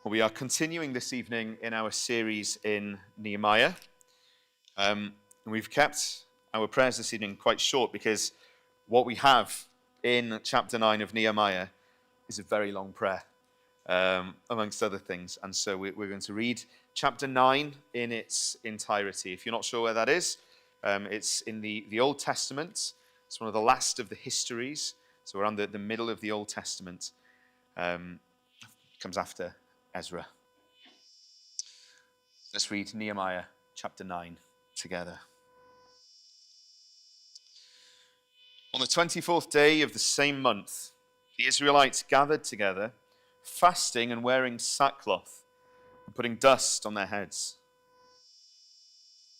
We are continuing this evening in our series in Nehemiah. We've kept our prayers this evening quite short because what we have in chapter 9 of Nehemiah is a very long prayer, amongst other things. And so we're going to read chapter 9 in its entirety. If you're not sure where that is, it's in the Old Testament. It's one of the last of the histories. So we're on the middle of the Old Testament. Comes after Ezra. Let's read Nehemiah chapter 9 together. On the 24th day of the same month, the Israelites gathered together, fasting and wearing sackcloth and putting dust on their heads.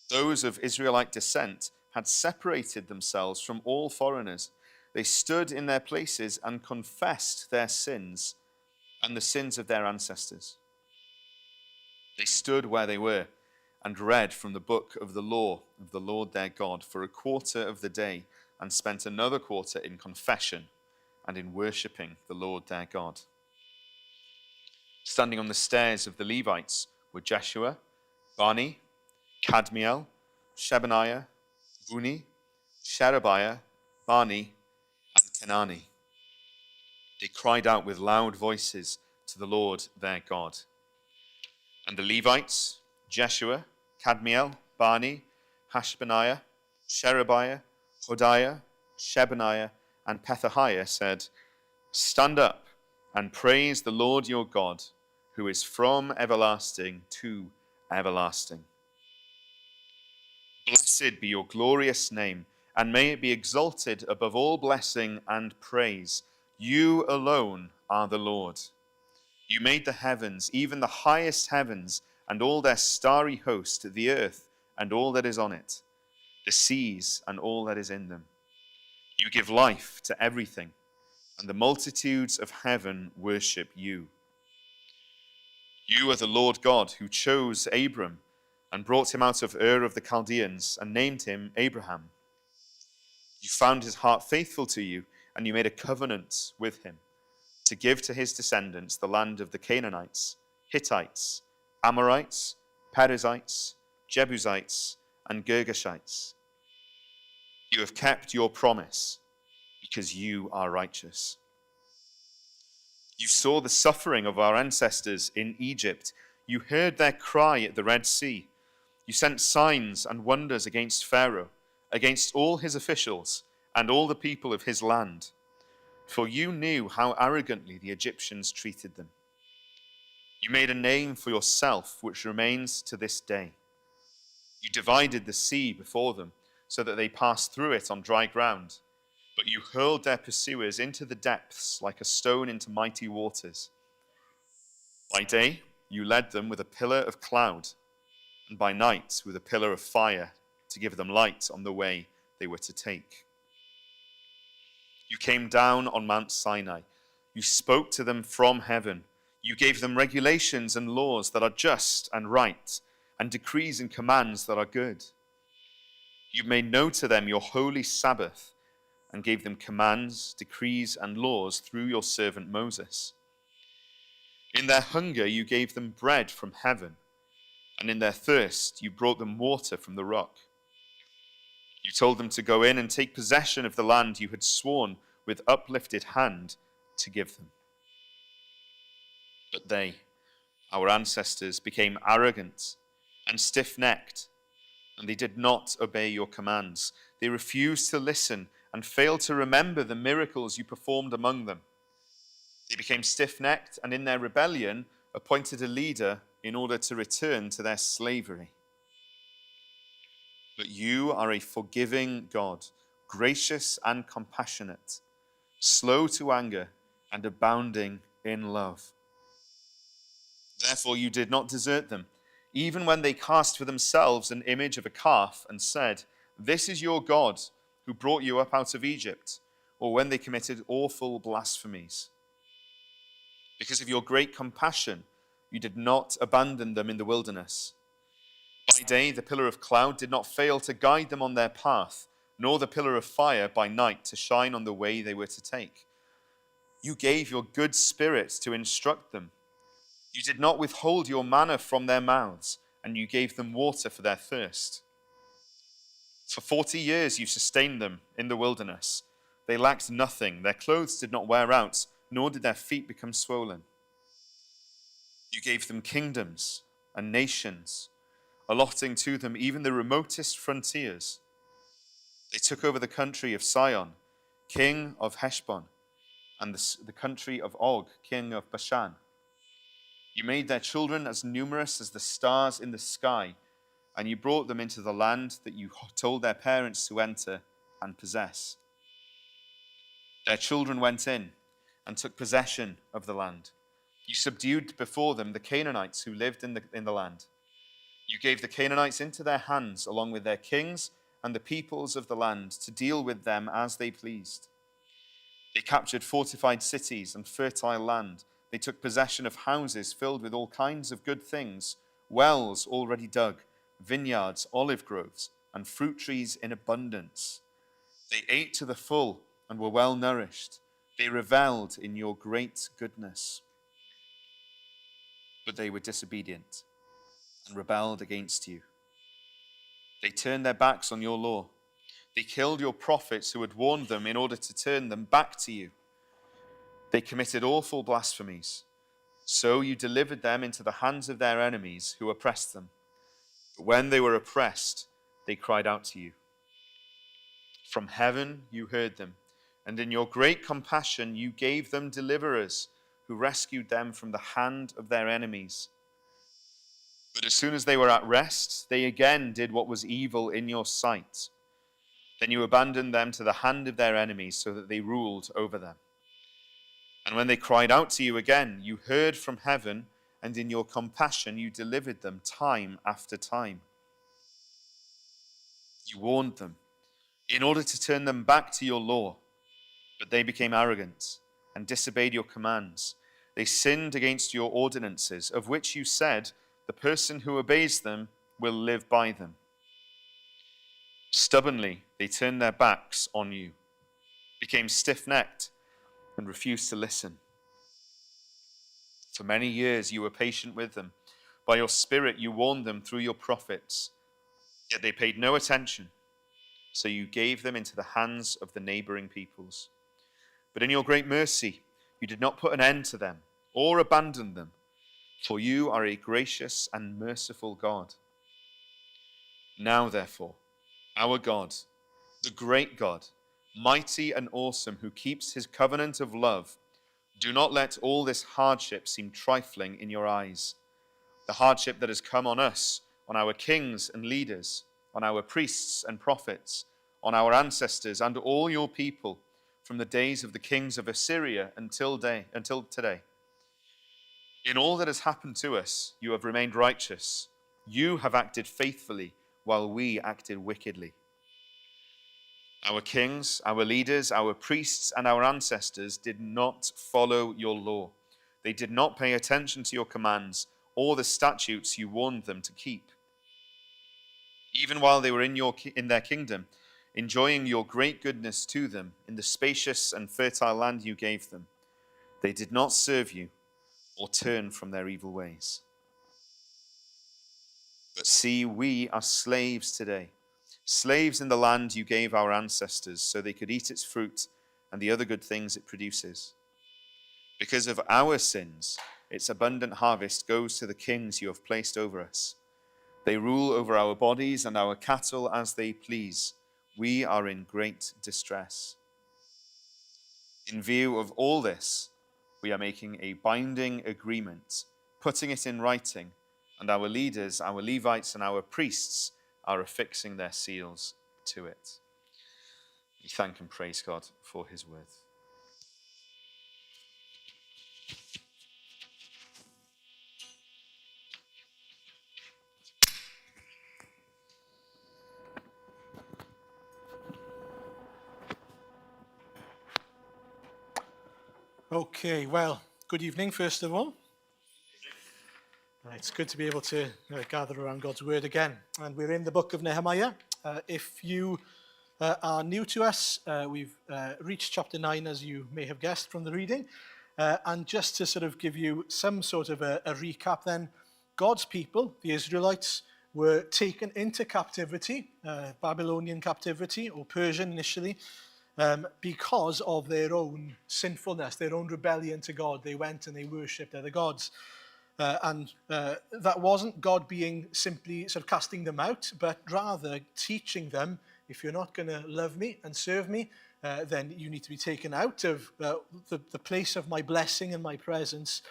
Those of Israelite descent had separated themselves from all foreigners. They stood in their places and confessed their sins and the sins of their ancestors. They stood where they were and read from the book of the law of the Lord their God for a quarter of the day, and spent another quarter in confession and in worshipping the Lord their God. Standing on the stairs of the Levites were Jeshua, Bani, Kadmiel, Shebaniah, Buni, Sherebiah, Bani, and Kenani. They cried out with loud voices to the Lord their God. And the Levites, Jeshua, Kadmiel, Bani, Hashbaniah, Sherebiah, Hodiah, Shebaniah, and Pethahiah said, "Stand up and praise the Lord your God, who is from everlasting to everlasting. Blessed be your glorious name, and may it be exalted above all blessing and praise. You alone are the Lord. You made the heavens, even the highest heavens, and all their starry host, the earth and all that is on it, the seas and all that is in them. You give life to everything, and the multitudes of heaven worship you. You are the Lord God who chose Abram and brought him out of Ur of the Chaldeans and named him Abraham. You found his heart faithful to you, and you made a covenant with him to give to his descendants the land of the Canaanites, Hittites, Amorites, Perizzites, Jebusites, and Girgashites. You have kept your promise because you are righteous. You saw the suffering of our ancestors in Egypt. You heard their cry at the Red Sea. You sent signs and wonders against Pharaoh, against all his officials, and all the people of his land. For you knew how arrogantly the Egyptians treated them. You made a name for yourself, which remains to this day. You divided the sea before them, so that they passed through it on dry ground. But you hurled their pursuers into the depths like a stone into mighty waters. By day, you led them with a pillar of cloud, and by night with a pillar of fire to give them light on the way they were to take. You came down on Mount Sinai. You spoke to them from heaven. You gave them regulations and laws that are just and right, and decrees and commands that are good. You made known to them your holy Sabbath, and gave them commands, decrees, and laws through your servant Moses. In their hunger you gave them bread from heaven, and in their thirst you brought them water from the rock. You told them to go in and take possession of the land you had sworn with uplifted hand to give them. But they, our ancestors, became arrogant and stiff-necked, and they did not obey your commands. They refused to listen and failed to remember the miracles you performed among them. They became stiff-necked and in their rebellion appointed a leader in order to return to their slavery. But you are a forgiving God, gracious and compassionate, slow to anger and abounding in love. Therefore you did not desert them, even when they cast for themselves an image of a calf and said, "This is your God who brought you up out of Egypt," or when they committed awful blasphemies. Because of your great compassion, you did not abandon them in the wilderness. By day, the pillar of cloud did not fail to guide them on their path, nor the pillar of fire by night to shine on the way they were to take. You gave your good spirit to instruct them. You did not withhold your manna from their mouths, and you gave them water for their thirst. For 40 years you sustained them in the wilderness. They lacked nothing. Their clothes did not wear out, nor did their feet become swollen. You gave them kingdoms and nations, allotting to them even the remotest frontiers. They took over the country of Sihon, king of Heshbon, and the country of Og, king of Bashan. You made their children as numerous as the stars in the sky, and you brought them into the land that you told their parents to enter and possess. Their children went in and took possession of the land. You subdued before them the Canaanites who lived in the land. You gave the Canaanites into their hands, along with their kings and the peoples of the land, to deal with them as they pleased. They captured fortified cities and fertile land. They took possession of houses filled with all kinds of good things, wells already dug, vineyards, olive groves, and fruit trees in abundance. They ate to the full and were well nourished. They reveled in your great goodness. But they were disobedient and rebelled against you. They turned their backs on your law. They killed your prophets who had warned them in order to turn them back to you. They committed awful blasphemies. So you delivered them into the hands of their enemies who oppressed them. But when they were oppressed, they cried out to you. From heaven you heard them, and in your great compassion you gave them deliverers who rescued them from the hand of their enemies. But as soon as they were at rest, they again did what was evil in your sight. Then you abandoned them to the hand of their enemies so that they ruled over them. And when they cried out to you again, you heard from heaven, and in your compassion you delivered them time after time. You warned them in order to turn them back to your law, but they became arrogant and disobeyed your commands. They sinned against your ordinances, of which you said, the person who obeys them will live by them. Stubbornly, they turned their backs on you, became stiff-necked, and refused to listen. For many years you were patient with them. By your Spirit you warned them through your prophets. Yet they paid no attention, so you gave them into the hands of the neighboring peoples. But in your great mercy you did not put an end to them or abandon them, for you are a gracious and merciful God. Now therefore, our God, the great God, mighty and awesome, who keeps his covenant of love, do not let all this hardship seem trifling in your eyes. The hardship that has come on us, on our kings and leaders, on our priests and prophets, on our ancestors and all your people, from the days of the kings of Assyria until today. In all that has happened to us, you have remained righteous. You have acted faithfully, while we acted wickedly. Our kings, our leaders, our priests, and our ancestors did not follow your law. They did not pay attention to your commands or the statutes you warned them to keep. Even while they were in their kingdom, enjoying your great goodness to them in the spacious and fertile land you gave them, they did not serve you or turn from their evil ways. But see, we are slaves today, slaves in the land you gave our ancestors so they could eat its fruit and the other good things it produces. Because of our sins, its abundant harvest goes to the kings you have placed over us. They rule over our bodies and our cattle as they please. We are in great distress. In view of all this, we are making a binding agreement, putting it in writing, and our leaders, our Levites, and our priests are affixing their seals to it. We thank and praise God for his word. Okay, well, good evening, first of all. It's good to be able to gather around God's word again. And we're in the book of Nehemiah. If you are new to us, we've reached chapter 9, as you may have guessed from the reading. And just to sort of give you some sort of a recap then, God's people, the Israelites, were taken into captivity, Babylonian captivity, or Persian initially, because of their own sinfulness, their own rebellion to God. They went and they worshipped other gods. And that wasn't God being simply sort of casting them out, but rather teaching them, if you're not going to love me and serve me, then you need to be taken out of the place of my blessing and my presence,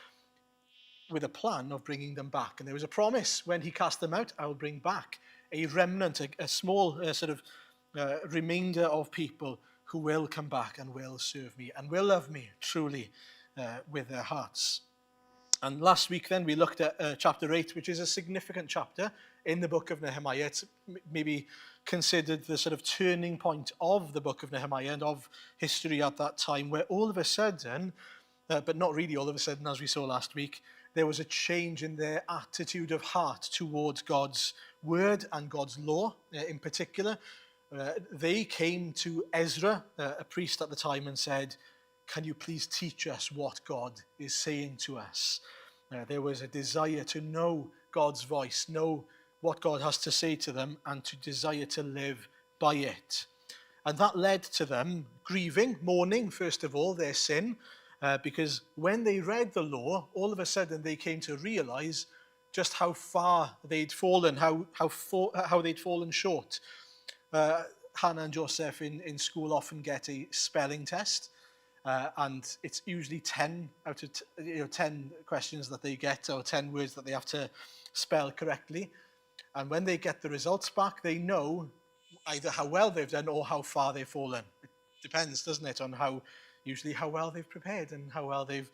with a plan of bringing them back. And there was a promise when he cast them out, I will bring back a remnant, a small sort of remainder of people who will come back and will serve me and will love me truly with their hearts. And last week then we looked at chapter 8, which is a significant chapter in the book of Nehemiah. It's maybe considered the sort of turning point of the book of Nehemiah and of history at that time, where all of a sudden, but not really all of a sudden as we saw last week, there was a change in their attitude of heart towards God's word and God's law in particular. They came to Ezra, a priest at the time, and said, can you please teach us what God is saying to us? There was a desire to know God's voice, know what God has to say to them, and to desire to live by it. And that led to them grieving, mourning, first of all, their sin, because when they read the law, all of a sudden they came to realize just how far they'd fallen, how they'd fallen short. Hannah and Joseph in school often get a spelling test, and it's usually 10 out of 10 questions that they get, or 10 words that they have to spell correctly. And when they get the results back, they know either how well they've done or how far they've fallen. It depends, doesn't it, on usually how well they've prepared and how well they've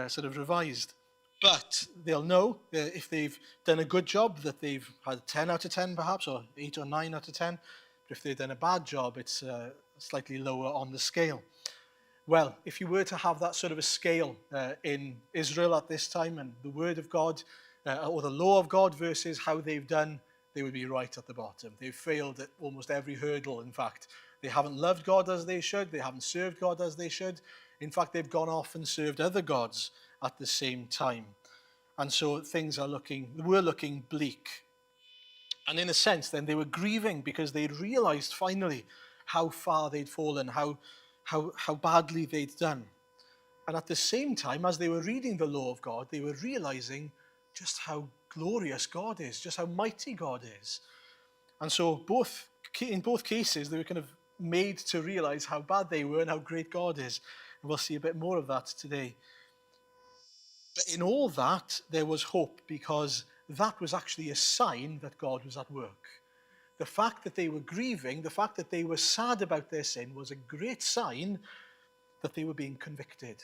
sort of revised. But they'll know if they've done a good job, that they've had 10 out of 10 perhaps, or 8 or 9 out of 10. But if they've done a bad job, it's slightly lower on the scale. Well, if you were to have that sort of a scale in Israel at this time, and the word of God or the law of God versus how they've done, they would be right at the bottom. They've failed at almost every hurdle, in fact. They haven't loved God as they should. They haven't served God as they should. In fact, they've gone off and served other gods at the same time. And so things were looking bleak. And in a sense, then, they were grieving because they'd realized finally how far they'd fallen, how badly they'd done. And at the same time, as they were reading the law of God, they were realizing just how glorious God is, just how mighty God is. And so in both cases, they were kind of made to realize how bad they were and how great God is. And we'll see a bit more of that today. But in all that, there was hope, because that was actually a sign that God was at work. The fact that they were grieving, the fact that they were sad about their sin, was a great sign that they were being convicted.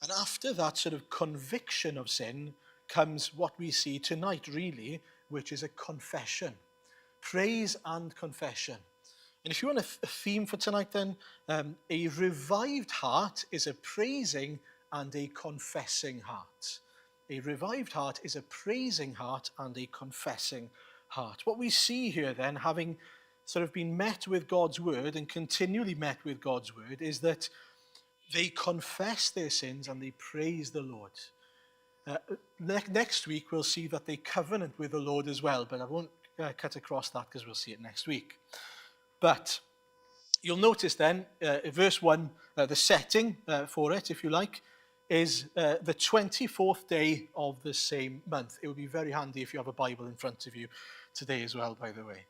And after that sort of conviction of sin comes what we see tonight, really, which is a confession. Praise and confession. And if you want a theme for tonight, then a revived heart is a praising and a confessing heart. A revived heart is a praising heart and a confessing heart. What we see here then, having sort of been met with God's word and continually met with God's word, is that they confess their sins and they praise the Lord. Next week we'll see that they covenant with the Lord as well, but I won't cut across that because we'll see it next week. But you'll notice then, verse 1, the setting for it, if you like, is the 24th day of the same month. It would be very handy if you have a Bible in front of you today as well, by the way.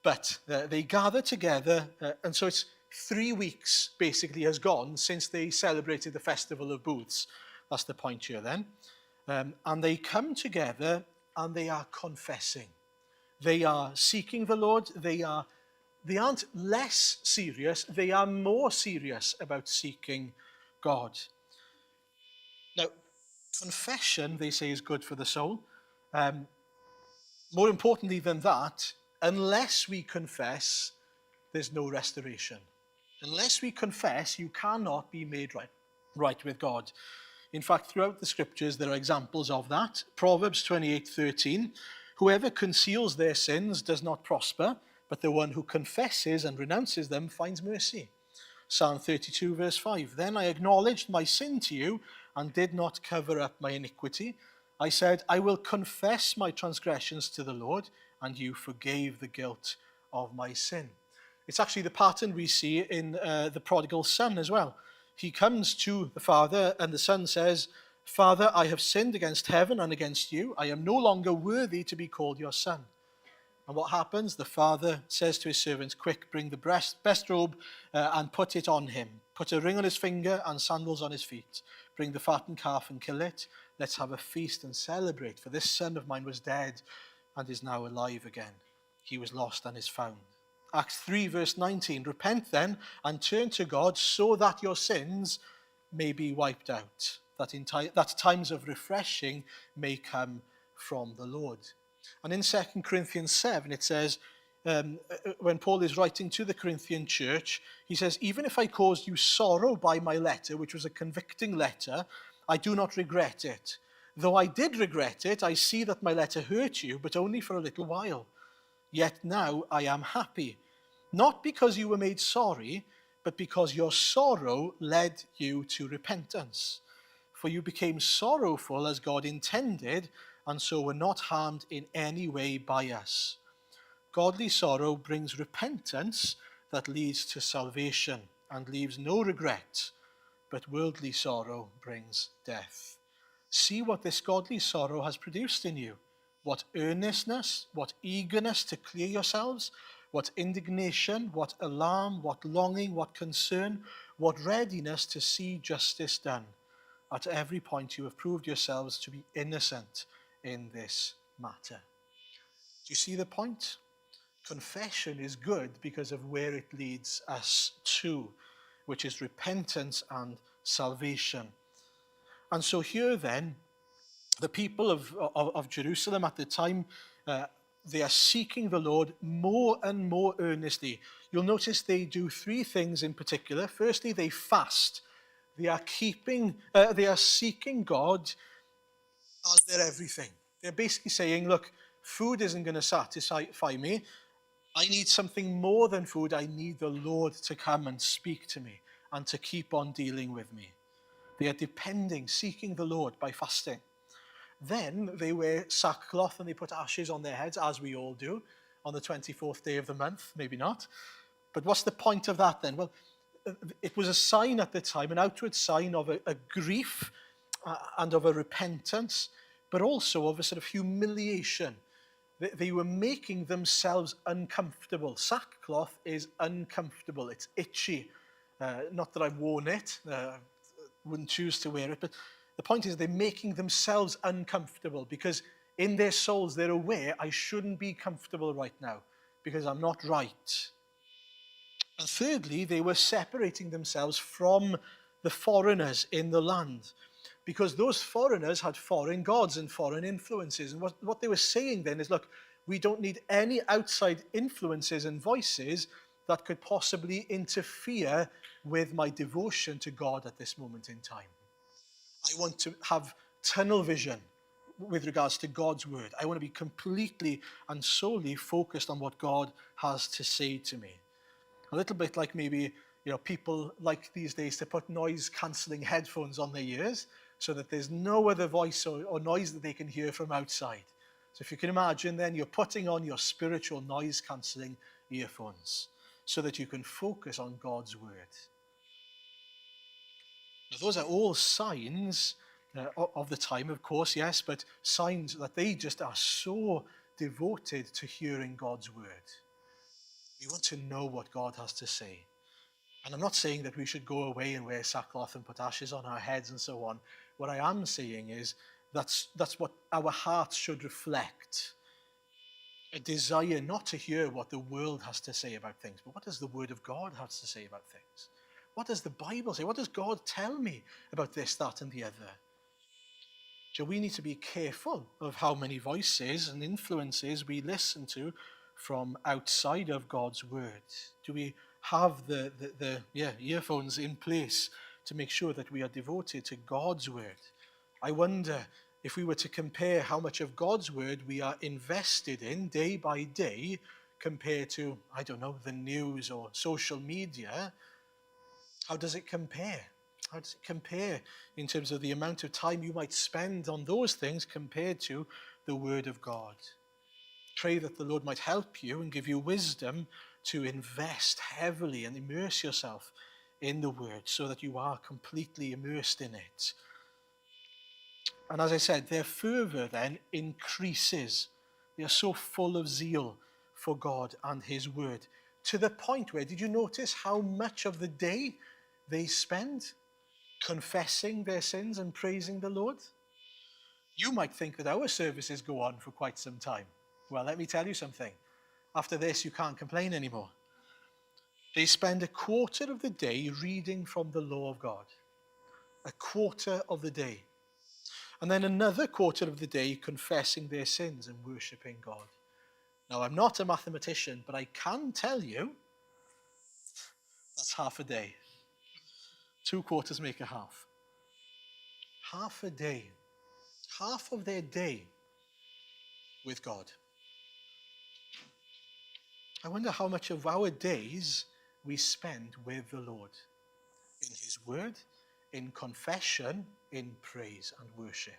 But they gather together, and so it's 3 weeks basically has gone since they celebrated the Festival of Booths. That's the point here then. And they come together and they are confessing. They are seeking the Lord. They aren't less serious. They are more serious about seeking God. Now, confession, they say, is good for the soul. More importantly than that, unless we confess, there's no restoration. Unless we confess, you cannot be made right with God. In fact, throughout the scriptures, there are examples of that. Proverbs 28:13, whoever conceals their sins does not prosper, but the one who confesses and renounces them finds mercy. Psalm 32 verse 5. Then I acknowledged my sin to you and did not cover up my iniquity. I said, I will confess my transgressions to the Lord, and you forgave the guilt of my sin. It's actually the pattern we see in the prodigal son as well. He comes to the father, and the son says, Father, I have sinned against heaven and against you. I am no longer worthy to be called your son. And what happens? The father says to his servants, quick, bring the best robe and put it on him. Put a ring on his finger and sandals on his feet. Bring the fattened calf and kill it. Let's have a feast and celebrate, for this son of mine was dead and is now alive again. He was lost and is found. Acts 3 verse 19, repent then and turn to God so that your sins may be wiped out, that times of refreshing may come from the Lord. And in 2 Corinthians 7, it says, when Paul is writing to the Corinthian church, he says, even if I caused you sorrow by my letter, which was a convicting letter, I do not regret it. Though I did regret it, I see that my letter hurt you, but only for a little while. Yet now I am happy, not because you were made sorry, but because your sorrow led you to repentance. For you became sorrowful as God intended, and so were not harmed in any way by us. Godly sorrow brings repentance that leads to salvation and leaves no regret, but worldly sorrow brings death. See what this godly sorrow has produced in you. What earnestness, what eagerness to clear yourselves, what indignation, what alarm, what longing, what concern, what readiness to see justice done. At every point you have proved yourselves to be innocent in this matter. Do you see the point? Confession is good because of where it leads us to, which is repentance and salvation. And so here then, the people of Jerusalem at the time, they are seeking the Lord more and more earnestly. You'll notice they do three things in particular. Firstly, they fast. They are seeking God as their everything. They're basically saying, look, food isn't going to satisfy me. I need something more than food. I need the Lord to come and speak to me and to keep on dealing with me. They are seeking the Lord by fasting. Then they wear sackcloth and they put ashes on their heads, as we all do, on the 24th day of the month. Maybe not. But what's the point of that then? Well, it was a sign at the time, an outward sign of a grief and of a repentance, but also of a sort of humiliation. They were making themselves uncomfortable. Sackcloth is uncomfortable. It's itchy. Not that I've worn it. Wouldn't choose to wear it. But the point is they're making themselves uncomfortable because in their souls they're aware I shouldn't be comfortable right now because I'm not right. And thirdly, they were separating themselves from the foreigners in the land because those foreigners had foreign gods and foreign influences. And what they were saying then is, look, we don't need any outside influences and voices that could possibly interfere with my devotion to God at this moment in time. I want to have tunnel vision with regards to God's word. I want to be completely and solely focused on what God has to say to me. A little bit like maybe, people like these days to put noise-cancelling headphones on their ears so that there's no other voice or noise that they can hear from outside. So if you can imagine, then you're putting on your spiritual noise-cancelling earphones so that you can focus on God's word. Now, those are all signs of the time, of course, yes, but signs that they just are so devoted to hearing God's word. We want to know what God has to say. And I'm not saying that we should go away and wear sackcloth and put ashes on our heads and so on. What I am saying is that's what our hearts should reflect. A desire not to hear what the world has to say about things, but what does the word of God have to say about things? What does the Bible say? What does God tell me about this, that, and the other? So we need to be careful of how many voices and influences we listen to from outside of God's word. Do we have the earphones in place to make sure that we are devoted to God's word? I wonder if we were to compare how much of God's word we are invested in day by day compared to, the news or social media, How does it compare? How does it compare in terms of the amount of time you might spend on those things compared to the Word of God? Pray that the Lord might help you and give you wisdom to invest heavily and immerse yourself in the Word so that you are completely immersed in it. And as I said, their fervor then increases. They are so full of zeal for God and His Word, to the point where, did you notice how much of the day they spend confessing their sins and praising the Lord? You might think that our services go on for quite some time. Well, let me tell you something. After this, you can't complain anymore. They spend a quarter of the day reading from the law of God. A quarter of the day. And then another quarter of the day confessing their sins and worshipping God. Now, I'm not a mathematician, but I can tell you that's half a day. 2 quarters make a half. Half a day. Half of their day with God. I wonder how much of our days we spend with the Lord. In His Word, in confession, in praise and worship.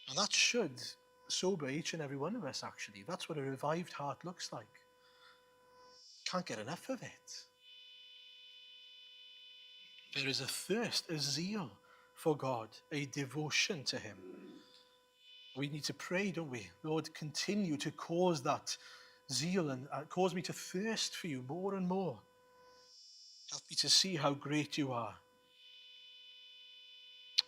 And that should sober each and every one of us, actually. That's what a revived heart looks like. Can't get enough of it. There is a thirst, a zeal for God, a devotion to Him. We need to pray, don't we? Lord, continue to cause that zeal and cause me to thirst for you more and more. Help me to see how great you are.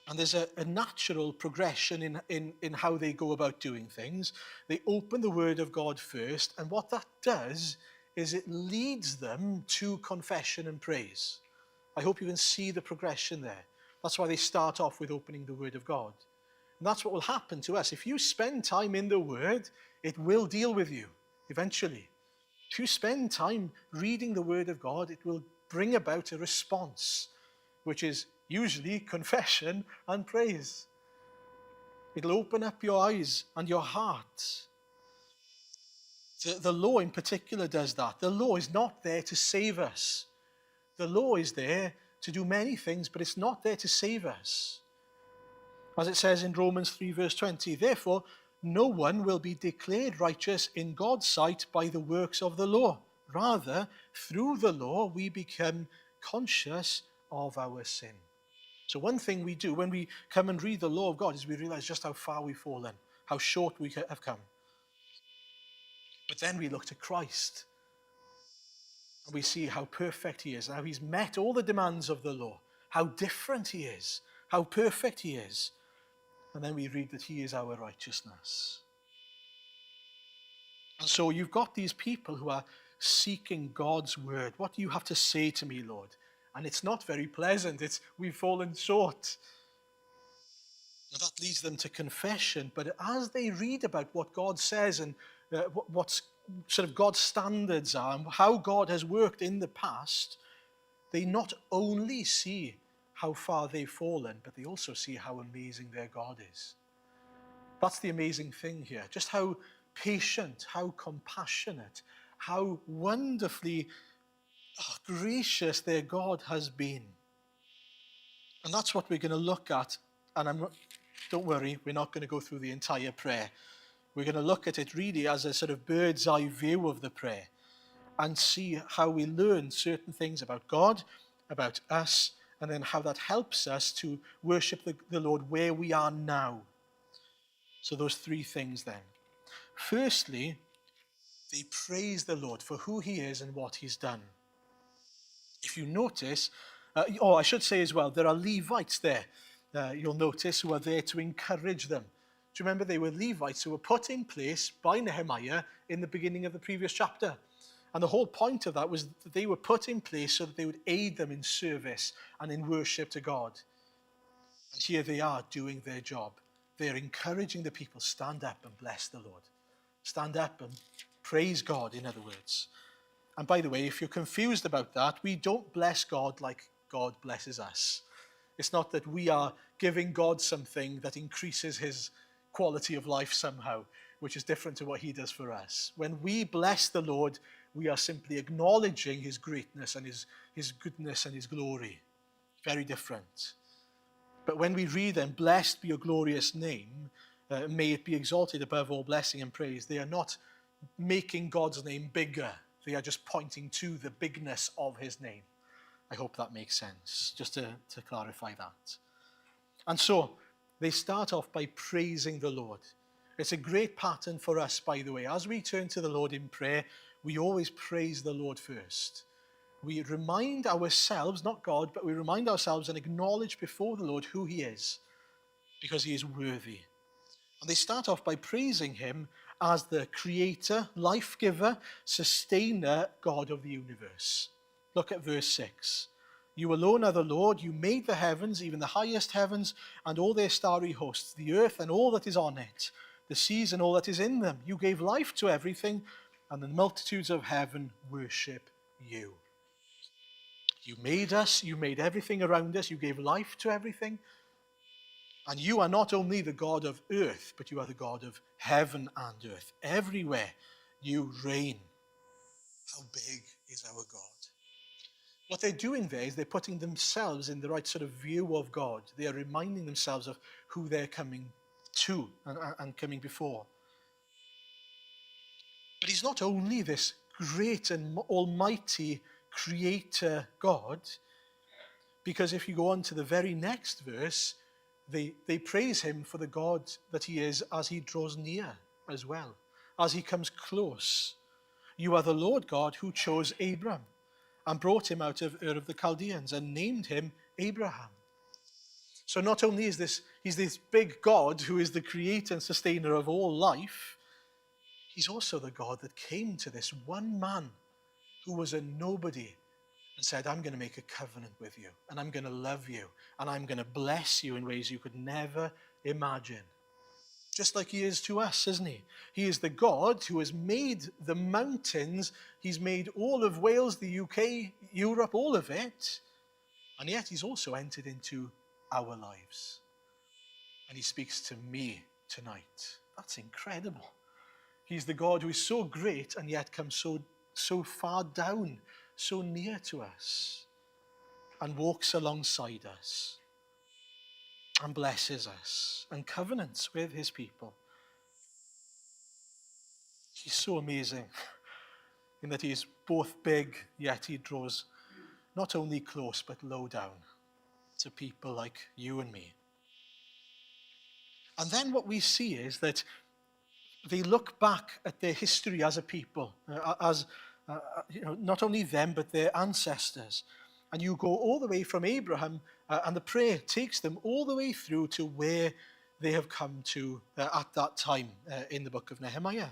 And there's a natural progression in how they go about doing things. They open the Word of God first, and what that does is it leads them to confession and praise. I hope you can see the progression there. That's why they start off with opening the Word of God. And that's what will happen to us. If you spend time in the Word, it will deal with you eventually. If you spend time reading the Word of God, it will bring about a response, which is usually confession and praise. It'll open up your eyes and your heart. The law in particular does that. The law is not there to save us. The law is there to do many things, but it's not there to save us. As it says in Romans 3 verse 20, therefore, no one will be declared righteous in God's sight by the works of the law. Rather, through the law, we become conscious of our sin. So one thing we do when we come and read the law of God is we realize just how far we've fallen, how short we have come. But then we look to Christ and we see how perfect He is, how He's met all the demands of the law, how different He is, how perfect He is. And then we read that He is our righteousness. And so you've got these people who are seeking God's word. What do you have to say to me, Lord? And it's not very pleasant. We've fallen short. And that leads them to confession. But as they read about what God says and what's sort of God's standards are and how God has worked in the past, they not only see how far they've fallen, but they also see how amazing their God is. That's the amazing thing here. Just how patient, how compassionate, how wonderfully gracious their God has been. And that's what we're going to look at. And don't worry, we're not going to go through the entire prayer. We're going to look at it really as a sort of bird's eye view of the prayer and see how we learn certain things about God, about us, and then how that helps us to worship the Lord where we are now. So those 3 things then. Firstly, they praise the Lord for who He is and what He's done. If you notice, I should say as well, there are Levites there, you'll notice, who are there to encourage them. Do you remember they were Levites who were put in place by Nehemiah in the beginning of the previous chapter? And the whole point of that was that they were put in place so that they would aid them in service and in worship to God. And here they are doing their job. They're encouraging the people, stand up and bless the Lord. Stand up and praise God, in other words. And by the way, if you're confused about that, we don't bless God like God blesses us. It's not that we are giving God something that increases His quality of life somehow, which is different to what He does for us. When we bless the Lord, we are simply acknowledging his greatness and his goodness and his glory. Very different. But when we read them, blessed be your glorious name, may it be exalted above all blessing and praise, they are not making God's name bigger. They are just pointing to the bigness of his name. I hope that makes sense, just to clarify that. And so they start off by praising the Lord. It's a great pattern for us, by the way. As we turn to the Lord in prayer, we always praise the Lord first. We remind ourselves, not God, but we remind ourselves and acknowledge before the Lord who he is, because he is worthy. And they start off by praising him as the creator, life giver, sustainer, God of the universe. Look at verse 6. You alone are the Lord. You made the heavens, even the highest heavens, and all their starry hosts, the earth and all that is on it, the seas and all that is in them. You gave life to everything, and the multitudes of heaven worship you. You made us, you made everything around us, you gave life to everything. And you are not only the God of earth, but you are the God of heaven and earth. Everywhere you reign. How big is our God? What they're doing there is they're putting themselves in the right sort of view of God. They are reminding themselves of who they're coming to and coming before. But he's not only this great and almighty creator God, because if you go on to the very next verse, they praise him for the God that he is as he draws near as well, as he comes close. You are the Lord God who chose Abram and brought him out of Ur of the Chaldeans and named him Abraham. So not only is he's this big God who is the creator and sustainer of all life, he's also the God that came to this one man who was a nobody and said, I'm going to make a covenant with you, and I'm going to love you, and I'm going to bless you in ways you could never imagine. Just like he is to us, isn't he? He is the God who has made the mountains. He's made all of Wales, the UK, Europe, all of it. And yet he's also entered into our lives. And he speaks to me tonight. That's incredible. He's the God who is so great and yet comes so far down, so near to us, and walks alongside us, and blesses us, and covenants with his people. He's so amazing in that he is both big, yet he draws not only close, but low down to people like you and me. And then what we see is that they look back at their history as a people, not only them, but their ancestors. And you go all the way from Abraham, and the prayer takes them all the way through to where they have come to at that time in the book of Nehemiah.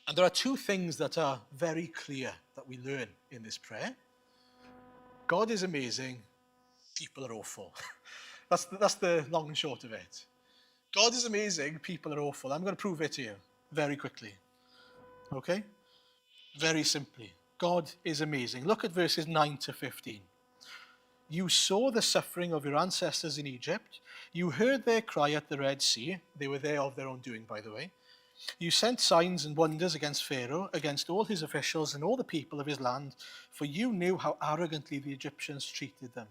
And there are two things that are very clear that we learn in this prayer. God is amazing, people are awful. That's the long and short of it. God is amazing, people are awful. I'm going to prove it to you very quickly. Okay? Very simply. God is amazing. Look at verses 9 to 15. You saw the suffering of your ancestors in Egypt. You heard their cry at the Red Sea. They were there of their own doing, by the way. You sent signs and wonders against Pharaoh, against all his officials and all the people of his land, for you knew how arrogantly the Egyptians treated them.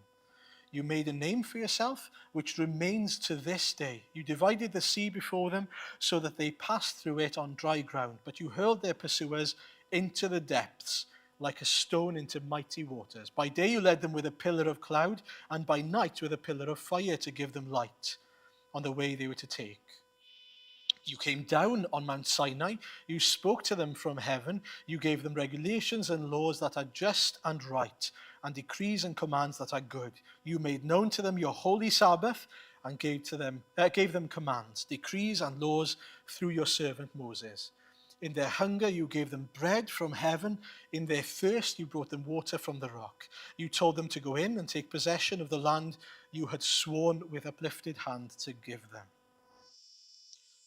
You made a name for yourself, which remains to this day. You divided the sea before them so that they passed through it on dry ground, but you hurled their pursuers into the depths like a stone into mighty waters. By day you led them with a pillar of cloud, and by night with a pillar of fire to give them light on the way they were to take. You came down on Mount Sinai, you spoke to them from heaven, you gave them regulations and laws that are just and right, and decrees and commands that are good. You made known to them your holy Sabbath, and gave them commands, decrees and laws through your servant Moses. In their hunger you gave them bread from heaven, in their thirst you brought them water from the rock. You told them to go in and take possession of the land you had sworn with uplifted hand to give them.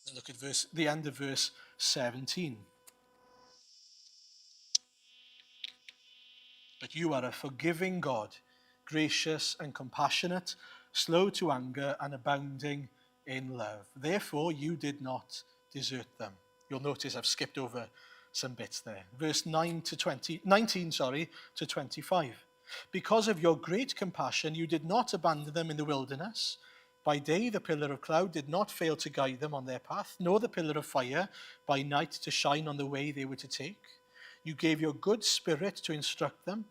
And look at the end of verse 17. But you are a forgiving God, gracious and compassionate, slow to anger and abounding in love. Therefore, you did not desert them. You'll notice I've skipped over some bits there. Verse 19 to 25. Because of your great compassion, you did not abandon them in the wilderness. By day, the pillar of cloud did not fail to guide them on their path, nor the pillar of fire by night to shine on the way they were to take. You gave your good spirit to instruct them.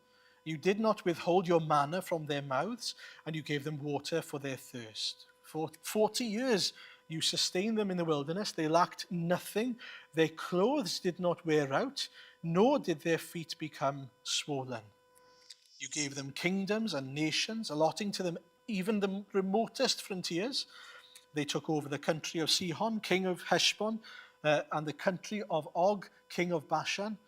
You did not withhold your manna from their mouths, and you gave them water for their thirst. For 40 years you sustained them in the wilderness. They lacked nothing. Their clothes did not wear out, nor did their feet become swollen. You gave them kingdoms and nations, allotting to them even the remotest frontiers. They took over the country of Sihon, king of Heshbon, and the country of Og, king of Bashan.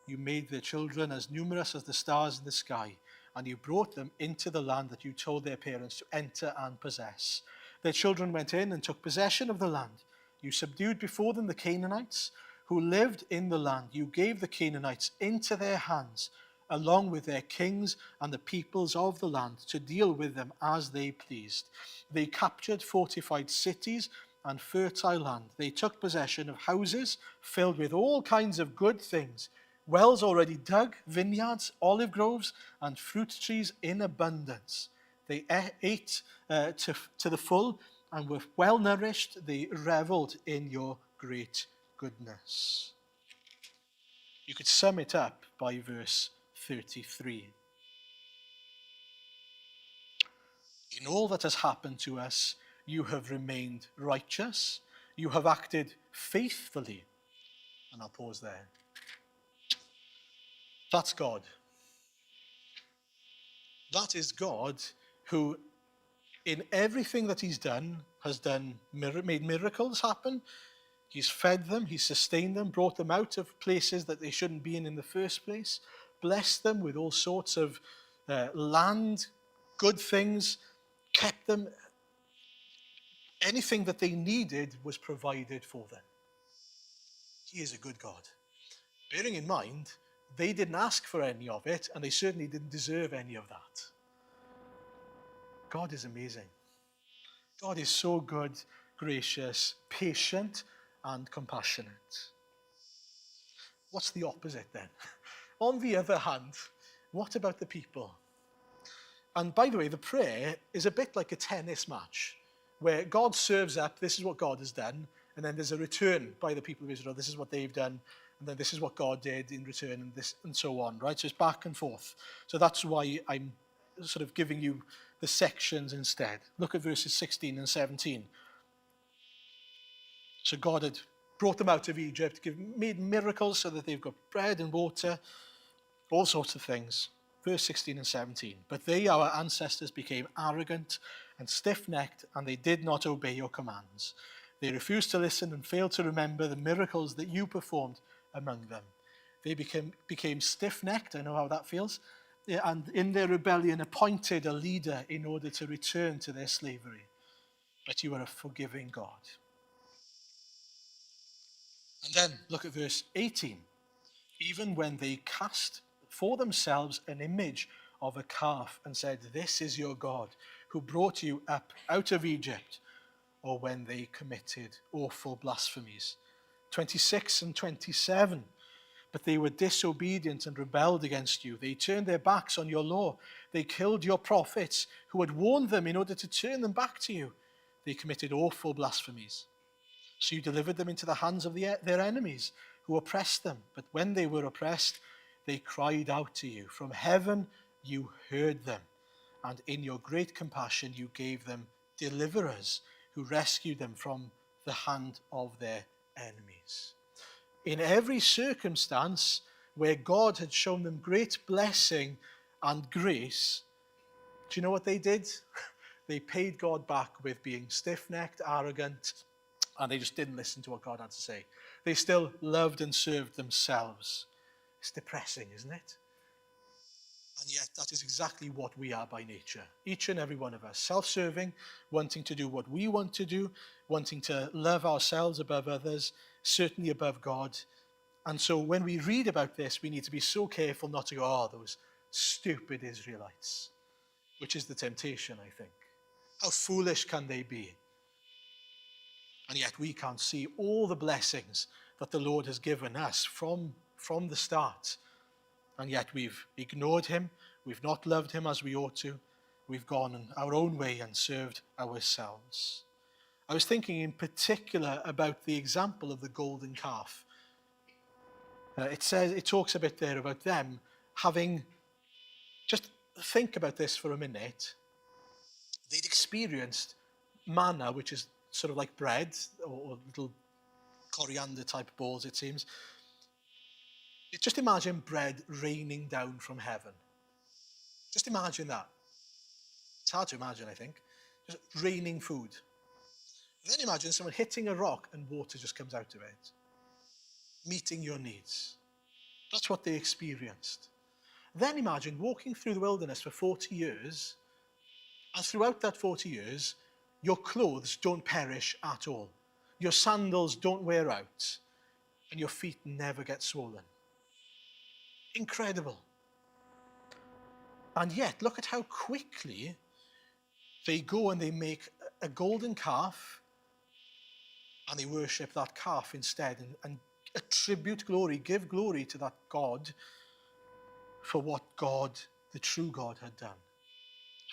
You made their children as numerous as the stars in the sky, and you brought them into the land that you told their parents to enter and possess. Their children went in and took possession of the land. You subdued before them the Canaanites who lived in the land. You gave the Canaanites into their hands, along with their kings and the peoples of the land, to deal with them as they pleased. They captured fortified cities and fertile land. They took possession of houses filled with all kinds of good things, wells already dug, vineyards, olive groves, and fruit trees in abundance. They ate to the full and were well nourished. They reveled in your great goodness. You could sum it up by verse 33. In all that has happened to us, you have remained righteous. You have acted faithfully. And I'll pause there. That's God. That is God who, in everything that he's done, has made miracles happen. He's fed them, he's sustained them, brought them out of places that they shouldn't be in the first place, blessed them with all sorts of land, good things, kept them. Anything that they needed was provided for them. He is a good God. Bearing in mind, they didn't ask for any of it, and they certainly didn't deserve any of that. God is amazing. God is so good, gracious, patient, and compassionate. What's the opposite then? On the other hand, what about the people? And by the way, the prayer is a bit like a tennis match, where God serves up, this is what God has done, and then there's a return by the people of Israel, this is what they've done, and then this is what God did in return, and this, and so on, right? So it's back and forth. So that's why I'm sort of giving you the sections instead. Look at verses 16 and 17. So God had brought them out of Egypt, made miracles so that they've got bread and water, all sorts of things. Verse 16 and 17. But they, our ancestors, became arrogant and stiff-necked, and they did not obey your commands. They refused to listen and failed to remember the miracles that you performed among them. They became stiff-necked, I know how that feels, and in their rebellion appointed a leader in order to return to their slavery. But you are a forgiving God. And then look at verse 18. Even when they cast for themselves an image of a calf and said, this is your God who brought you up out of Egypt, or when they committed awful blasphemies. 26 and 27. But they were disobedient and rebelled against you. They turned their backs on your law. They killed your prophets who had warned them in order to turn them back to you. They committed awful blasphemies. So you delivered them into the hands of their enemies who oppressed them. But when they were oppressed, they cried out to you. From heaven you heard them. And in your great compassion you gave them deliverers who rescued them from the hand of their enemies. In every circumstance where God had shown them great blessing and grace, do you know what they did? They paid God back with being stiff-necked, arrogant, and they just didn't listen to what God had to say. They still loved and served themselves. It's depressing, isn't it? And yet that is exactly what we are by nature. Each and every one of us. Self-serving, wanting to do what we want to do, wanting to love ourselves above others, certainly above God. And so when we read about this, we need to be so careful not to go, oh, those stupid Israelites, which is the temptation, I think. How foolish can they be? And yet we can't see all the blessings that the Lord has given us from the start. And yet we've ignored him. We've not loved him as we ought to. We've gone our own way and served ourselves. I was thinking in particular about the example of the golden calf. It talks a bit there about them having, just think about this for a minute. They'd experienced manna, which is sort of like bread or little coriander type balls, it seems. Just imagine bread raining down from heaven. Just imagine that. It's hard to imagine, I think. Just raining food. And then imagine someone hitting a rock and water just comes out of it, meeting your needs. That's what they experienced. Then imagine walking through the wilderness for 40 years, and throughout that 40 years, your clothes don't perish at all. Your sandals don't wear out, and your feet never get swollen. Incredible. And yet, look at how quickly they go and they make a golden calf, and they worship that calf instead and attribute glory, give glory to that God for what God, the true God, had done.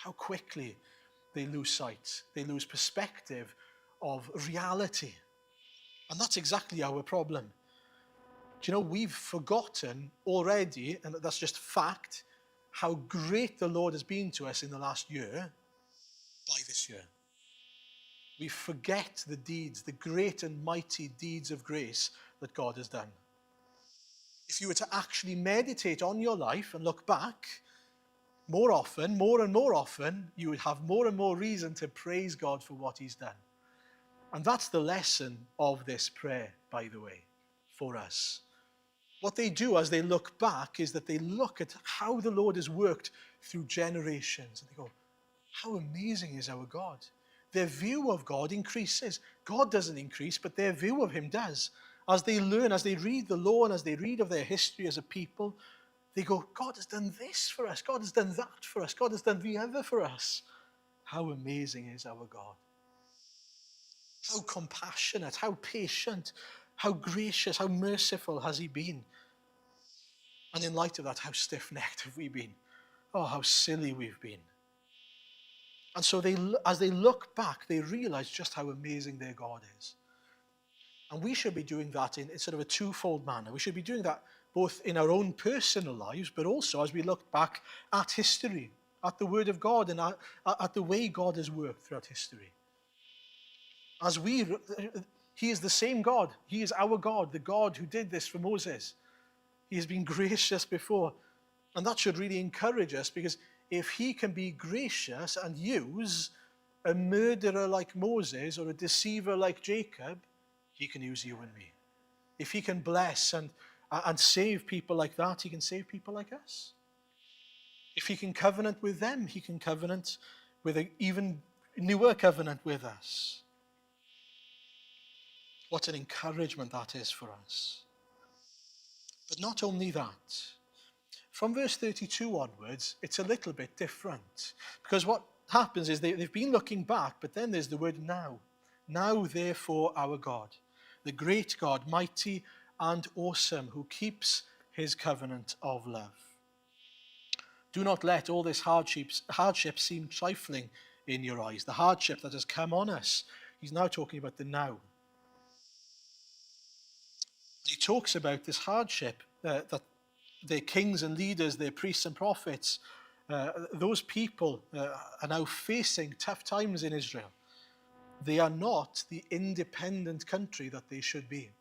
How quickly they lose sight, they lose perspective of reality. And that's exactly our problem. Do you know, we've forgotten already, and that's just fact, how great the Lord has been to us in the last year by this year. We forget the deeds, the great and mighty deeds of grace that God has done. If you were to actually meditate on your life and look back, more often, more and more often, you would have more and more reason to praise God for what he's done. And that's the lesson of this prayer, by the way, for us. What they do as they look back is that they look at how the Lord has worked through generations. And they go, how amazing is our God? Their view of God increases. God doesn't increase, but their view of him does. As they learn, as they read the law, and as they read of their history as a people, they go, God has done this for us. God has done that for us. God has done the other for us. How amazing is our God? How compassionate, how patient, how gracious, how merciful has he been? And in light of that, how stiff-necked have we been? Oh, how silly we've been. And so as they look back, they realize just how amazing their God is. And we should be doing that in sort of a twofold manner. We should be doing that both in our own personal lives, but also as we look back at history, at the Word of God, and at the way God has worked throughout history. He is the same God. He is our God, the God who did this for Moses. He has been gracious before. And that should really encourage us, because if he can be gracious and use a murderer like Moses or a deceiver like Jacob, he can use you and me. If he can bless and save people like that, he can save people like us. If he can covenant with them, he can covenant with an even newer covenant with us. What an encouragement that is for us. But not only that. From verse 32 onwards, it's a little bit different. Because what happens is they've been looking back, but then there's the word now. Now, therefore, our God, the great God, mighty and awesome, who keeps his covenant of love. Do not let all this hardship seem trifling in your eyes. The hardship that has come on us. He's now talking about the now. He talks about this hardship that their kings and leaders, their priests and prophets, those people are now facing tough times in Israel. They are not the independent country that they should be.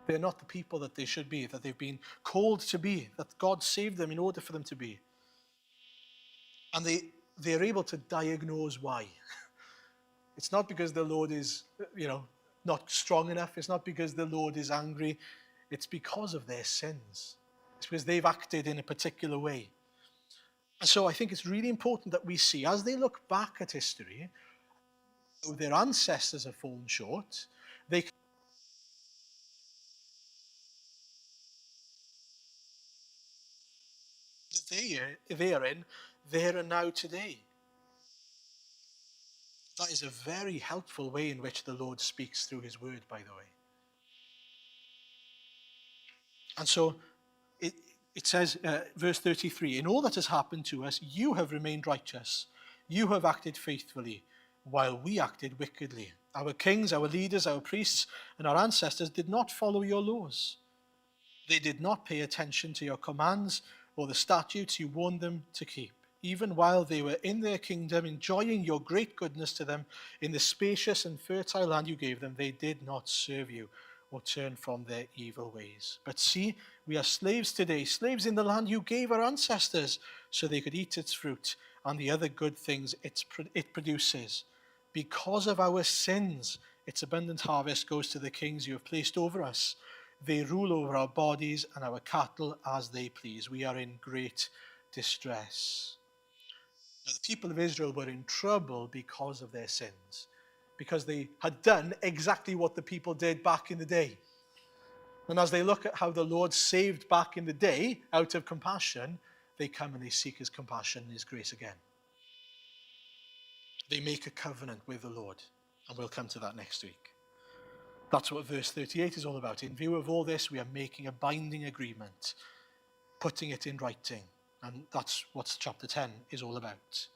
They're not the people that they should be, that they've been called to be, that God saved them in order for them to be. And they're able to diagnose why. It's not because the Lord is, not strong enough. It's not because the Lord is angry. It's because of their sins. It's because they've acted in a particular way. And so I think it's really important that we see, as they look back at history, how their ancestors have fallen short, they are in there and now today. That is a very helpful way in which the Lord speaks through his word, by the way. And so it says, verse 33, in all that has happened to us, you have remained righteous. You have acted faithfully, while we acted wickedly. Our kings, our leaders, our priests, and our ancestors did not follow your laws. They did not pay attention to your commands or the statutes you warned them to keep. Even while they were in their kingdom, enjoying your great goodness to them in the spacious and fertile land you gave them, they did not serve you or turn from their evil ways. But see, we are slaves today, slaves in the land you gave our ancestors, so they could eat its fruit and the other good things it produces. Because of our sins, its abundant harvest goes to the kings you have placed over us. They rule over our bodies and our cattle as they please. We are in great distress. Now, the people of Israel were in trouble because of their sins, because they had done exactly what the people did back in the day. And as they look at how the Lord saved back in the day out of compassion, they come and they seek his compassion and his grace again. They make a covenant with the Lord, and we'll come to that next week. That's what verse 38 is all about. In view of all this, we are making a binding agreement, putting it in writing. And that's what chapter 10 is all about.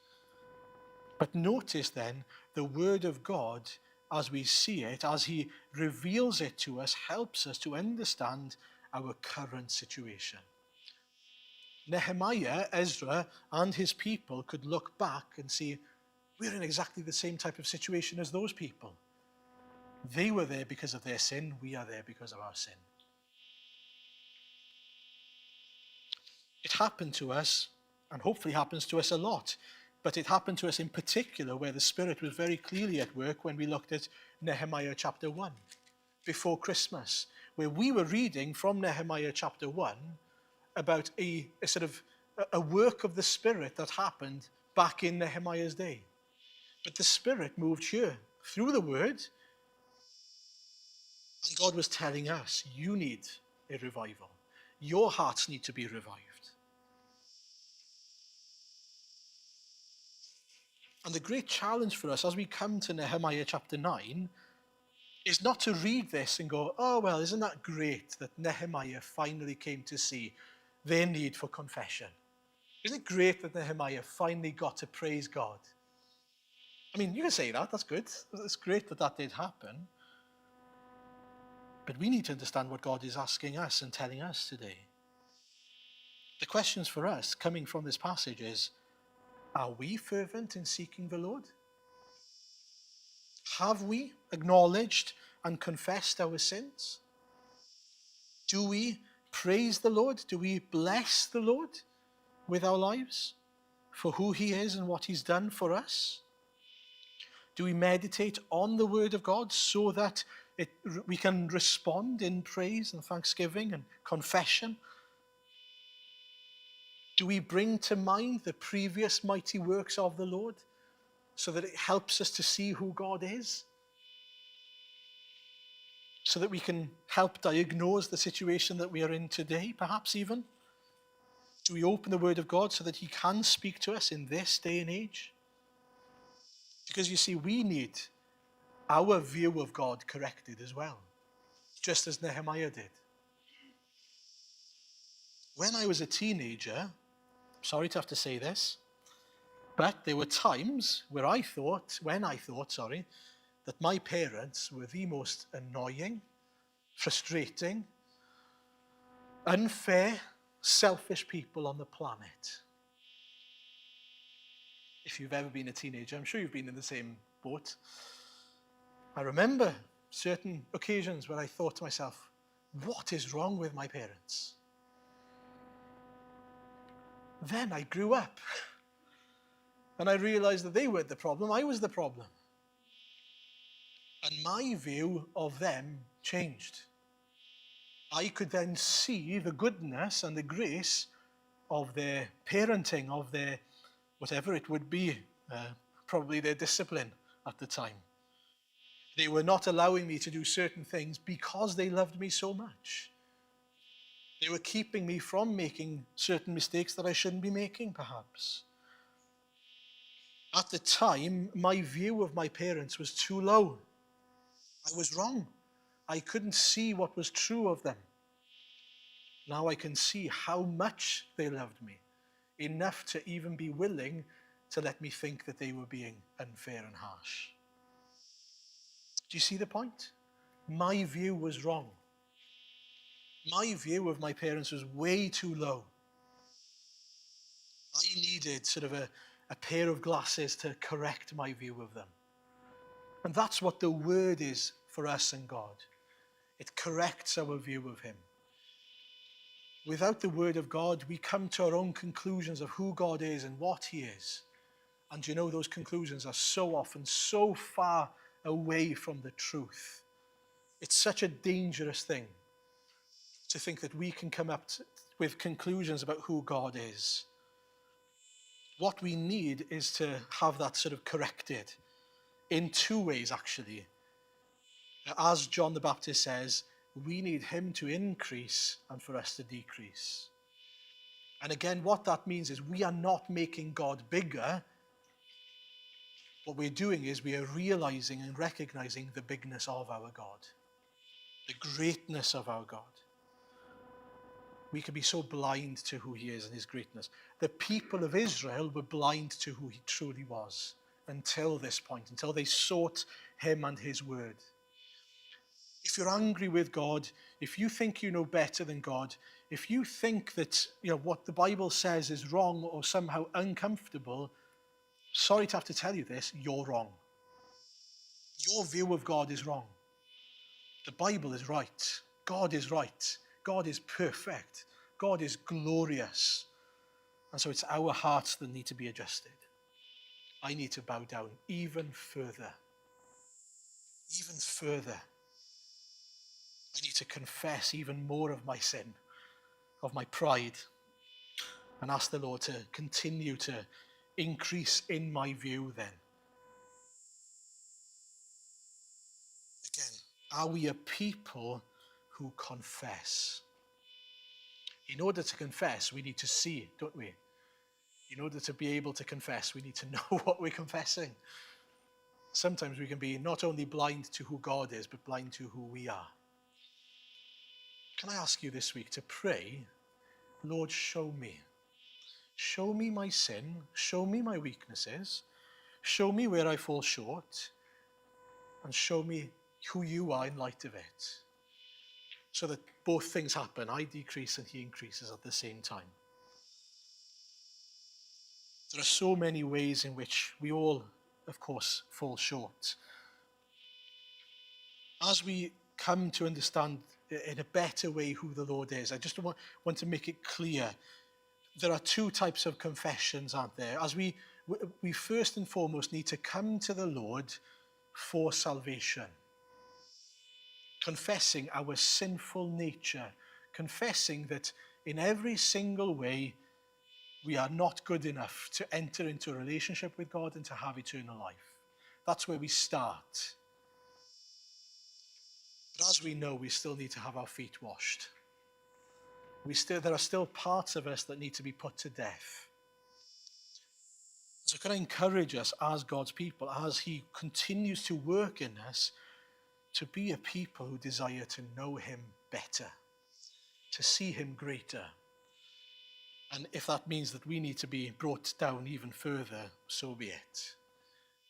But notice then, the word of God, as we see it, as he reveals it to us, helps us to understand our current situation. Nehemiah, Ezra, and his people could look back and see, we're in exactly the same type of situation as those people. They were there because of their sin. We are there because of our sin. It happened to us, and hopefully happens to us a lot, but it happened to us in particular where the Spirit was very clearly at work when we looked at Nehemiah chapter 1 before Christmas, where we were reading from Nehemiah chapter 1 about a sort of a work of the Spirit that happened back in Nehemiah's day. But the Spirit moved here through the Word, and God was telling us, you need a revival. Your hearts need to be revived. And the great challenge for us as we come to Nehemiah chapter 9 is not to read this and go, oh, well, isn't that great that Nehemiah finally came to see their need for confession? Isn't it great that Nehemiah finally got to praise God? I mean, you can say that, that's good. It's great that that did happen. But we need to understand what God is asking us and telling us today. The questions for us coming from this passage is, are we fervent in seeking the Lord? Have we acknowledged and confessed our sins? Do we praise the Lord? Do we bless the Lord with our lives for who he is and what he's done for us? Do we meditate on the word of God so that we can respond in praise and thanksgiving and confession? Do we bring to mind the previous mighty works of the Lord so that it helps us to see who God is? So that we can help diagnose the situation that we are in today, perhaps even? Do we open the Word of God so that he can speak to us in this day and age? Because you see, we need our view of God corrected as well, just as Nehemiah did. When I was a teenager, sorry to have to say this, but there were times where I thought that my parents were the most annoying, frustrating, unfair, selfish people on the planet. If you've ever been a teenager, I'm sure you've been in the same boat. I remember certain occasions where I thought to myself, what is wrong with my parents? Then I grew up and I realized that they weren't the problem, I was the problem. And my view of them changed. I could then see the goodness and the grace of their parenting, of their, whatever it would be, probably their discipline at the time. They were not allowing me to do certain things because they loved me so much. They were keeping me from making certain mistakes that I shouldn't be making, perhaps. At the time, my view of my parents was too low. I was wrong. I couldn't see what was true of them. Now I can see how much they loved me, enough to even be willing to let me think that they were being unfair and harsh. Do you see the point? My view was wrong. My view of my parents was way too low. I needed sort of a pair of glasses to correct my view of them. And that's what the word is for us and God. It corrects our view of him. Without the word of God, we come to our own conclusions of who God is and what he is. And you know, those conclusions are so often so far away from the truth. It's such a dangerous thing to think that we can come up with conclusions about who God is. What we need is to have that sort of corrected in two ways, actually. As John the Baptist says, we need him to increase and for us to decrease. And again, what that means is we are not making God bigger. What we're doing is we are realizing and recognizing the bigness of our God, the greatness of our God. We can be so blind to who he is and his greatness. The people of Israel were blind to who he truly was until this point, until they sought him and his word. If you're angry with God, if you think you know better than God, if you think that what the Bible says is wrong or somehow uncomfortable, sorry to have to tell you this, you're wrong. Your view of God is wrong. The Bible is right. God is right. God is perfect. God is glorious. And so it's our hearts that need to be adjusted. I need to bow down even further. Even further. I need to confess even more of my sin, of my pride, and ask the Lord to continue to increase in my view then. Again, are we a people who confess? In order to confess, we need to see, don't we? In order to be able to confess, we need to know what we're confessing. Sometimes we can be not only blind to who God is, but blind to who we are. Can I ask you this week to pray, Lord, show me. Show me my sin. Show me my weaknesses. Show me where I fall short. And show me who you are in light of it. So that both things happen. I decrease and he increases at the same time. There are so many ways in which we all, of course, fall short. As we come to understand in a better way who the Lord is, I just want to make it clear. There are two types of confessions, aren't there? As we first and foremost need to come to the Lord for salvation. Confessing our sinful nature. Confessing that in every single way, we are not good enough to enter into a relationship with God and to have eternal life. That's where we start. But as we know, we still need to have our feet washed. There are still parts of us that need to be put to death. So can I encourage us as God's people, as he continues to work in us, to be a people who desire to know him better, to see him greater. And if that means that we need to be brought down even further, so be it.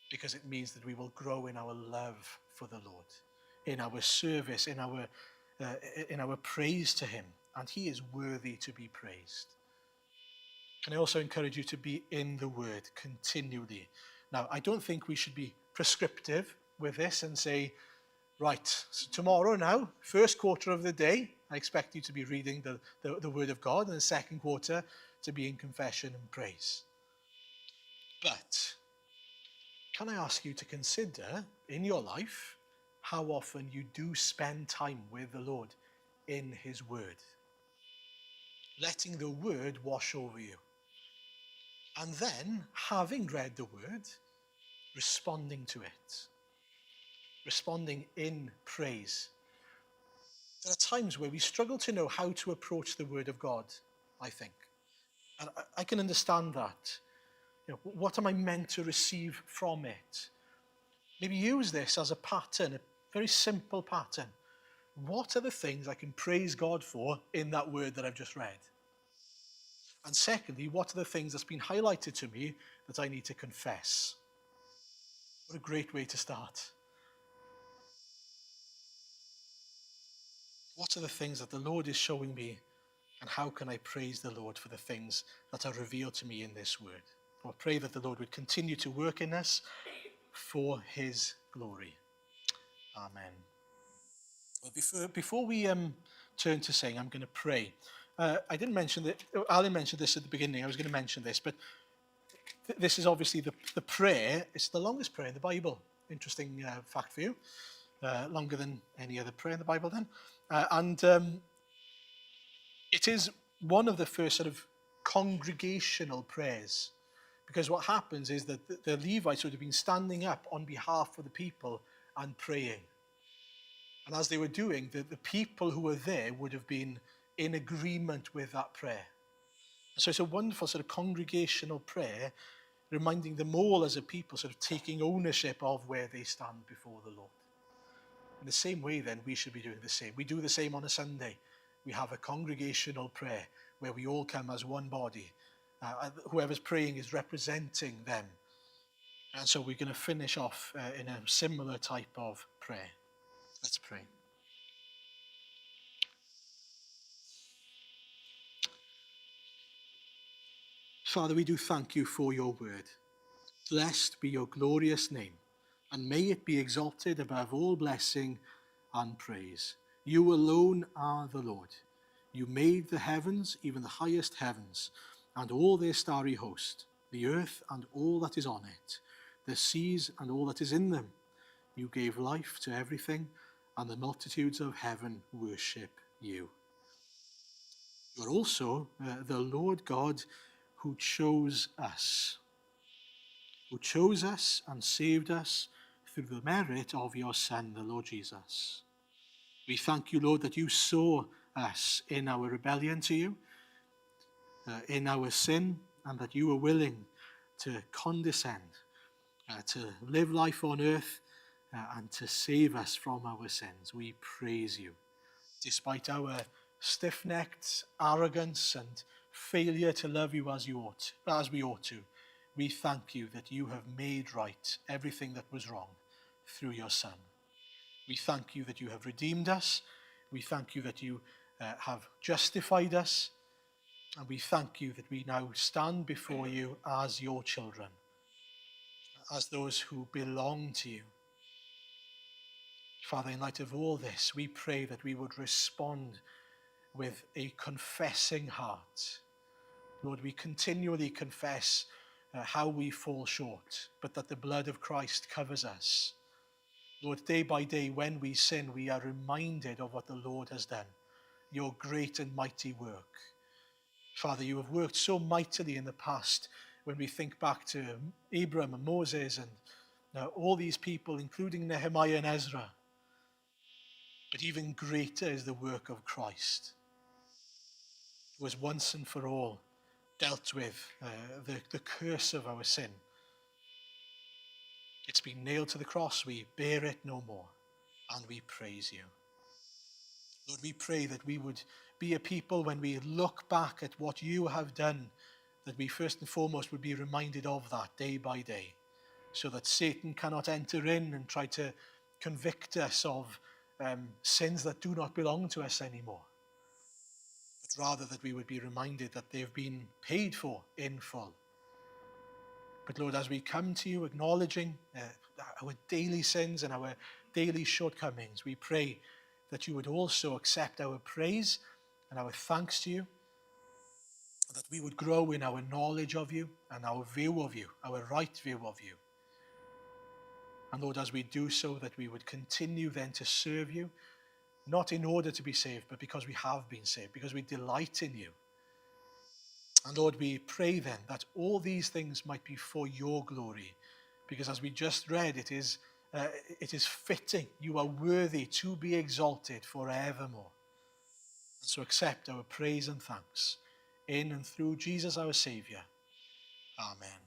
Because it means that we will grow in our love for the Lord, in our service, in our praise to him. And he is worthy to be praised. Can I also encourage you to be in the word continually? Now, I don't think we should be prescriptive with this and say, right, so tomorrow now, first quarter of the day, I expect you to be reading the word of God, and the second quarter to be in confession and praise. But can I ask you to consider in your life how often you do spend time with the Lord in his word, letting the word wash over you. And then, having read the word, responding to it. Responding in praise. There are times where we struggle to know how to approach the word of God, I think. And I can understand that. What am I meant to receive from it? Maybe use this as a pattern, a very simple pattern. what are the things I can praise God for in that word that I've just read? And secondly, what are the things that's been highlighted to me that I need to confess? What a great way to start. What are the things that the Lord is showing me, and how can I praise the Lord for the things that are revealed to me in this word? I pray that the Lord would continue to work in us for his glory. Amen. Well, before we turn to sing, I'm going to pray. I didn't mention that. Alan mentioned this at the beginning. I was going to mention this, but this is obviously the prayer. It's the longest prayer in the Bible. Interesting fact for you. Longer than any other prayer in the Bible then. And it is one of the first sort of congregational prayers. Because what happens is that the Levites would have been standing up on behalf of the people and praying. And as they were doing, the people who were there would have been in agreement with that prayer. And so it's a wonderful sort of congregational prayer, reminding them all as a people sort of taking ownership of where they stand before the Lord. In the same way, then, we should be doing the same. We do the same on a Sunday. We have a congregational prayer where we all come as one body. Whoever's praying is representing them. And so we're going to finish off in a similar type of prayer. Let's pray. Father, we do thank you for your word. Blessed be your glorious name, and may it be exalted above all blessing and praise. You alone are the Lord. You made the heavens, even the highest heavens, and all their starry host, the earth and all that is on it, the seas and all that is in them. You gave life to everything, and the multitudes of heaven worship you. You are also the Lord God who chose us and saved us through the merit of your Son, the Lord Jesus. We thank you, Lord, that you saw us in our rebellion to you, in our sin, and that you were willing to condescend, to live life on earth, and to save us from our sins. We praise you. Despite our stiff-necked arrogance and failure to love you as we ought to, we thank you that you have made right everything that was wrong through your Son. We thank you that you have redeemed us. We thank you that you have justified us. And we thank you that we now stand before you as your children, as those who belong to you. Father, in light of all this, we pray that we would respond with a confessing heart. Lord, we continually confess how we fall short, but that the blood of Christ covers us. Lord, day by day, when we sin, we are reminded of what the Lord has done, your great and mighty work. Father, you have worked so mightily in the past when we think back to Abraham and Moses and all these people, including Nehemiah and Ezra. But even greater is the work of Christ, who has once and for all dealt with the curse of our sin. It's been nailed to the cross. We bear it no more, and we praise you. Lord, we pray that we would be a people, when we look back at what you have done, that we first and foremost would be reminded of that day by day, so that Satan cannot enter in and try to convict us of sins that do not belong to us anymore. But rather that we would be reminded that they've been paid for in full. But Lord, as we come to you acknowledging our daily sins and our daily shortcomings, we pray that you would also accept our praise and our thanks to you, that we would grow in our knowledge of you and our view of you, our right view of you. And Lord, as we do so, that we would continue then to serve you, not in order to be saved, but because we have been saved, because we delight in you. And Lord, we pray then that all these things might be for your glory, because as we just read, it is fitting. You are worthy to be exalted forevermore. And so accept our praise and thanks in and through Jesus our Saviour. Amen.